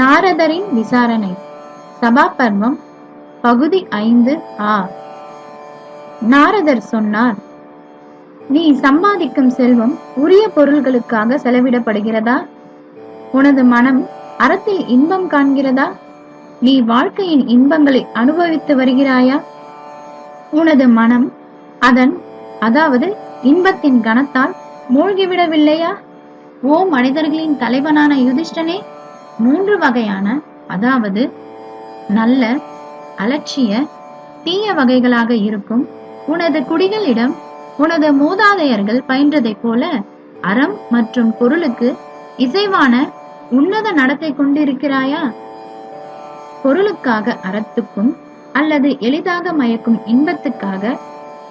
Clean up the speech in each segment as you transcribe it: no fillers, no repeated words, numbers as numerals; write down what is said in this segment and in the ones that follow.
நாரதரின் விசாரணை. சபாபர்வம் பகுதி 5 நாரதர் சொன்னார், நீ சம்பாதிக்கும் செல்வம் உரிய பொருள்களுக்காக செலவிடப்படுகிறதா? உனது மனம் அறத்தில் இன்பம் காண்கிறதா? நீ வாழ்க்கையின் இன்பங்களை அனுபவித்து வருகிறாயா? உனது மனம் அதாவது இன்பத்தின் கணத்தால் மூழ்கிவிடவில்லையா? ஓ மனிதர்களின் தலைவனான யுதிஷ்டனே, 3 வகையான, அதாவது நல்ல, அலட்சிய, தீய வகைகளாக இருக்கும் உனது குடிகளிடம் உனது மூதாதையர்கள் பயின்றதைப் போல அறம் மற்றும் பொருளுக்கு இசைவான உன்னத நடத்தை கொண்டிருக்கிறாயா? பொருளுக்காக அறத்துக்கும் அல்லது எளிதாக மயக்கும் இன்பத்துக்காக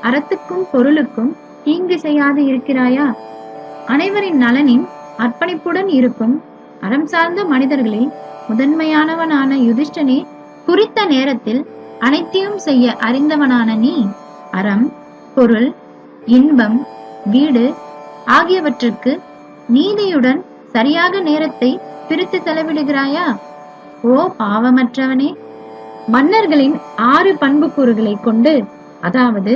அறத்துக்கும் பொருளுக்கும் தீங்கு செய்யாது இருக்கிறாயா? அனைவரின் நலனின் அர்ப்பணிப்புடன் இருக்கும் அறம் சார்ந்த மனிதர்களில் முதன்மையானவனான யுதிஷ்டனே, குறித்த நேரத்தில் அனைத்தையும் செய்ய அறிந்தவனான நீ அறம், பொருள், இன்பம், வீடு ஆகியவற்றுக்கு நீதியுடன் சரியாக நேரத்தை பிரித்து செலவிடுகிறாயா? ஓ பாவமற்றவனே, மன்னர்களின் 6 பண்புக்கூறுகளை கொண்டு, அதாவது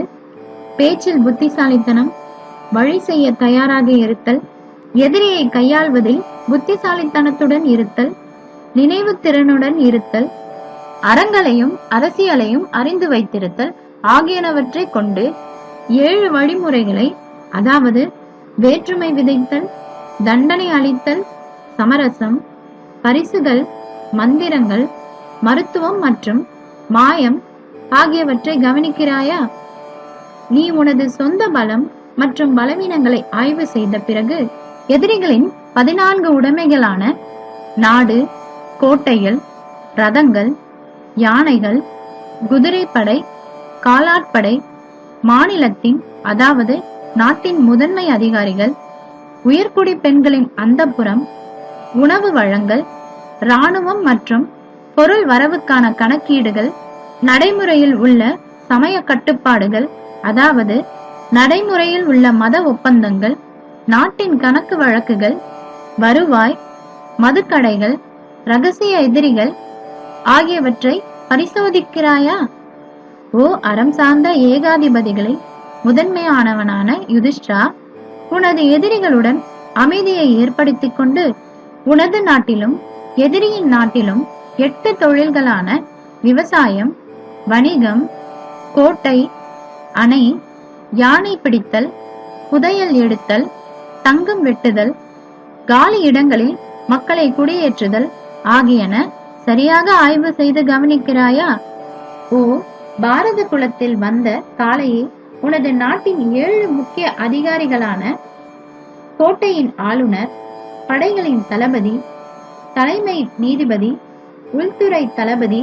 பேச்சில் புத்திசாலித்தனம், வழி செய்ய தயாராக இருத்தல், எதிரியை கையாள்வதில் புத்திசாலித்தனத்துடன் இருத்தல், நினைவு திறனுடன் இருத்தல், அறங்களையும் அரசியலையும் அறிந்து வைத்திருத்தல் ஆகியனவற்றை கொண்டு 7 வழிமுறைகளை, அதாவது வேற்றுமை விதைத்தல், தண்டனை அளித்தல், சமரசம், பரிசுகள், மந்திரங்கள், மருத்துவம் மற்றும் மாயம் ஆகியவற்றை கவனிக்கிறாயா? நீ உனது சொந்த பலம் மற்றும் பலவீனங்களை ஆய்வு செய்த பிறகு எதிரிகளின் 14 உடைமைகளான நாடு, கோட்டைகள், ரதங்கள், யானைகள், குதிரைப்படை, காலாட்படை, மாநிலத்தின், அதாவது நாட்டின் முதன்மை அதிகாரிகள், உயர்குடி பெண்களின் அந்தப்புறம், உணவு வழங்கல், இராணுவம் மற்றும் பொருள் வரவுக்கான கணக்கீடுகள், நடைமுறையில் உள்ள சமய கட்டுப்பாடுகள், அதாவது நடைமுறையில் உள்ள மத ஒப்பந்தங்கள், நாட்டின் கணக்கு வழக்குகள், வருவாய், மதுக்கடைகள், ரகசிய எதிரிகள் ஆகியவற்றை பரிசோதிக்கிறாயா? ஓ அறம் சார்ந்த ஏகாதிபதிகளை முதன்மையானவனான யுதிஷ்டா, உனது எதிரிகளுடன் அமைதியை ஏற்படுத்திக் கொண்டு உனது நாட்டிலும் எதிரியின் நாட்டிலும் 8 தொழில்களான விவசாயம், வணிகம், கோட்டை, அணை, யானை பிடித்தல், புதையல் எடுத்தல், தங்கம் வெட்டுதல், காலி இடங்களில் மக்களை குடியேற்றுதல் ஆகியன சரியாக ஆய்வு செய்து கவனிக்கிறாயா? ஓ பாரத குலத்தில் வந்த காளையை, உனது நாட்டின் 7 முக்கிய அதிகாரிகளான கோட்டையின் ஆளுநர், படைகளின் தளபதி, தலைமை நீதிபதி, உள்துறை தளபதி,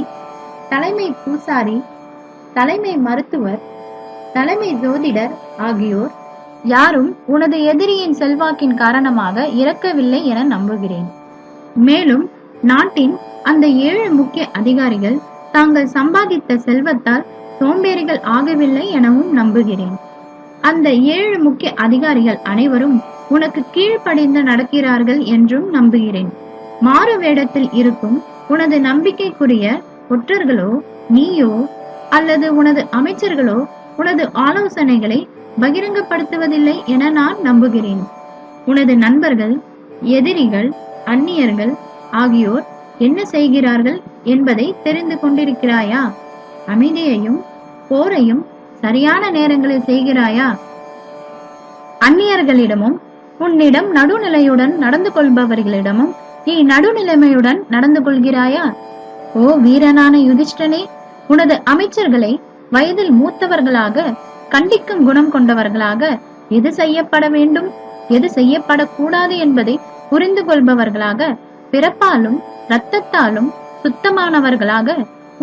தலைமை பூசாரி, தலைமை மருத்துவர், தலைமை ஜோதிடர் ஆகியோர் யாரும் உனது எதிரியின் செல்வாக்கின் காரணமாக இறக்கவில்லை என நம்புகிறேன். மேலும் நாட்டின் அந்த 7 முக்கிய அதிகாரிகள் தாங்கள் சம்பாதித்த செல்வத்தால் சோம்பேறிகள் ஆகவில்லை எனவும் நம்புகிறேன். அந்த 7 முக்கிய அதிகாரிகள் அனைவரும் உனக்கு கீழ்ப்படிந்து நடக்கிறார்கள் என்றும் நம்புகிறேன். மாறு வேடத்தில் இருக்கும் உனது நம்பிக்கைக்குரிய ஒற்றர்களோ, நீயோ அல்லது உனது அமைச்சர்களோ உனது ஆலோசனைகளை பகிரங்கப்படுத்துவதில்லை என நான் நம்புகிறேன். உனது நண்பர்கள், எதிரிகள், அந்நியர்கள் ஆகியோர் என்ன செய்கிறார்கள் என்பதை தெரிந்து கொண்டிருக்கிறாயா? அமைதியையும் போரையும் சரியான நேரங்களில் செய்கிறாயா? அந்நியர்களிடமும் உன்னிடம் நடுநிலையுடன் நடந்து கொள்பவர்களிடமும் நீ நடுநிலைமையுடன் நடந்து கொள்கிறாயா? ஓ வீரனான யுதிஷ்டனே, உனது அமைச்சர்களை வயதில் மூத்தவர்களாக, கண்டிக்கும் குணம் கொண்டவர்களாக, எது செய்யப்பட வேண்டும் எது செய்யப்படக்கூடாது என்பதை புரிந்து கொள்பவர்களாக, பிறப்பாலும் இரத்தத்தாலும் சுத்தமானவர்களாக,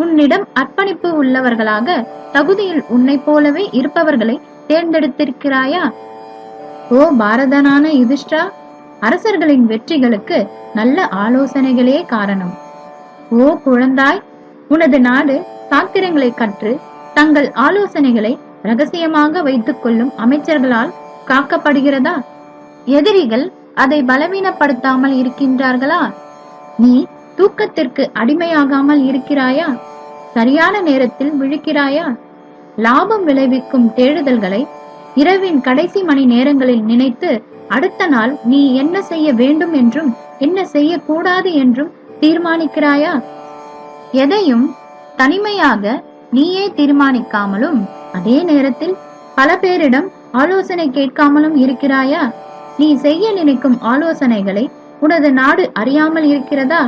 உன்னிடம் அர்ப்பணிப்பு உள்ளவர்களாக, தகுதியில் உன்னை போலவே இருப்பவர்களை தேர்ந்தெடுத்திருக்கிறாயா? ஓ பாரதனான யுதிஷ்டா, அரசர்களின் வெற்றிகளுக்கு நல்ல ஆலோசனைகளே காரணம். ஓ குழந்தாய், உனது நாடு சாத்திரங்களை கற்று தங்கள் ஆலோசனைகளை ரகசியமாக வைத்துக் கொள்ளும் அமைச்சர்களால் காக்கப்படுகிறதா? எதிரிகள் அதை பலவீனப்படுத்தாமல் இருக்கின்றார்களா? நீ தூக்கத்திற்கு அடிமையாகாமல் இருக்கிறாயா? சரியான நேரத்தில் விழிக்கிறாயா? லாபம் விளைவிக்கும் தேடுதல்களை இரவின் கடைசி மணி நேரங்களில் நினைத்து அடுத்த நாள் நீ என்ன செய்ய வேண்டும் என்றும் என்ன செய்யக்கூடாது என்றும் தீர்மானிக்கிறாயா? எதையும் தனிமையாக நீயே தீர்மானிக்காமலும் அதே நேரத்தில் பல பேரிடம் ஆலோசனை கேட்காமலும் இருக்கிறாயா? நீ செய்ய நினைக்கும் ஆலோசனைகளை உனது நாடு அறியாமல் இருக்கிறதா?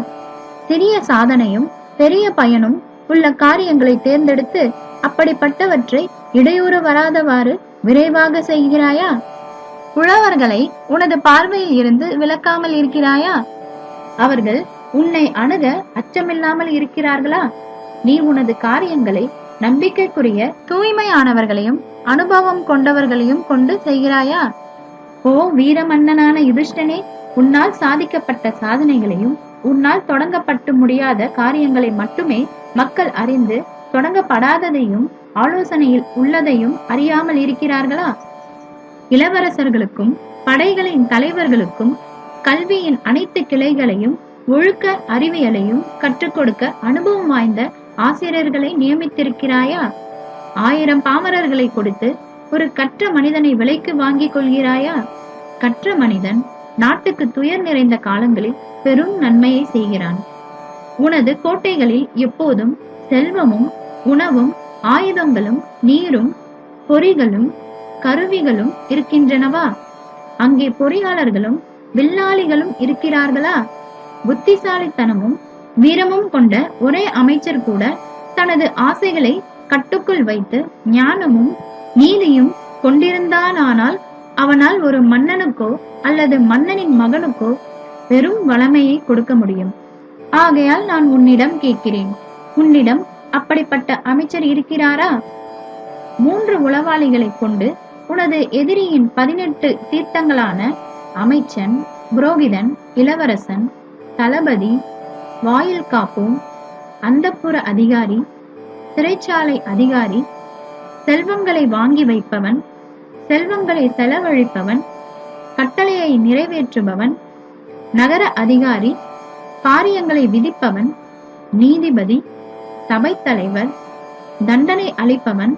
சிறிய சாதனையும் பெரிய பயனும் உள்ள காரியங்களை தேர்ந்தெடுத்து அப்படிப்பட்டவற்றை இடையூறு வராதவாறு விரைவாக செய்கிறாயா? உழவர்களை உனது பார்வையில் இருந்து விலக்காமல் இருக்கிறாயா? அவர்கள் உன்னை அணுக அச்சமில்லாமல் இருக்கிறார்களா? நீ உனது காரியங்களை நம்பிக்கைக்குரிய தூய்மையானவர்களையும் அனுபவம் கொண்டவர்களையும் கொண்டு செய்கிறாயா? ஓ வீரமன்னனான யுதிஷ்டனே, உன்னால் சாதிக்கப்பட்ட சாதனைகளையும் உன்னால் தொடங்கப்பட்டு முடியாத காரியங்களை மட்டுமே மக்கள் அறிந்து தொடங்கப்படாததையும் ஆலோசனையில் உள்ளதையும் அறியாமல் இருக்கிறார்களா? இளவரசர்களுக்கும் படைகளின் தலைவர்களுக்கும் கல்வியின் அனைத்து கிளைகளையும் ஒழுக்க அறிவியலையும் கற்றுக் கொடுக்க அனுபவம் வாய்ந்த ஆசிரியர்களை நியமித்திருக்கிறாயா? 1000 பாமரர்களை கொடுத்து ஒரு கற்ற மனிதனை விலைக்கு வாங்கிக் கொள்கிறாயா? கற்ற மனிதன் நாட்டுக்கு துயர் நிறைந்த காலங்களில் பெரும் நன்மையை செய்கிறான். உனது கோட்டைகளில் எப்போதும் செல்வமும் உணவும் ஆயுதங்களும் நீரும் பொறிகளும் கருவிகளும் இருக்கின்றனவா? அங்கே பொறியாளர்களும் வில்லாளிகளும் இருக்கிறார்களா? புத்திசாலித்தனமும் வீரமும் கொண்ட ஒரே அமைச்சர் கூட தனது ஆசைகளை கட்டுக்குள் வைத்து ஞானமும் நீதியும் கொண்டிருந்தானால் அவனால் ஒரு மன்னனுக்கோ அல்லது மன்னனின் மகனுக்கோ பெரும் வளமையை கொடுக்க முடியும். ஆகையால் நான் உன்னிடம் கேட்கிறேன், உன்னிடம் அப்படிப்பட்ட அமைச்சர் இருக்கிறாரா? 3 உளவாளிகளை கொண்டு உனது எதிரியின் 18 தீர்த்தங்களான அமைச்சன், புரோகிதன், இளவரசன், தளபதி, வாயில் காப்போம், அந்தப்புற அதிகாரி, சிறைச்சாலை அதிகாரி, செல்வங்களை வாங்கி வைப்பவன், செல்வங்களை செலவழிப்பவன், கட்டளையை நிறைவேற்றுபவன், நகர அதிகாரி, காரியங்களை விதிப்பவன், நீதிபதி, சபை தலைவர், தண்டனை அளிப்பவன்,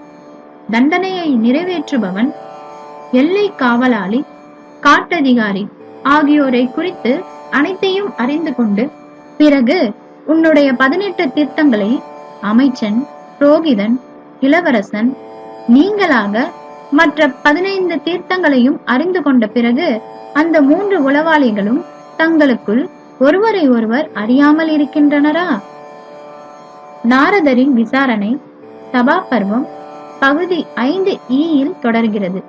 தண்டனையை நிறைவேற்றுபவன், எல்லை காவலாளி, காட்டதிகாரி ஆகியோரை குறித்து அனைத்தையும் அறிந்து கொண்டு பிறகு உன்னுடைய 18 தீர்த்தங்களை அமைச்சன், புரோகிதன், இளவரசன் நீங்களாக மற்ற 15 தீர்த்தங்களையும் அறிந்து கொண்ட பிறகு அந்த 3 உளவாளிகளும் தங்களுக்குள் ஒருவரை ஒருவர் அறியாமல் இருக்கின்றனரா? நாரதரின் விசாரணை சபா பர்வம் பகுதி 5 ஈயில் தொடர்கிறது.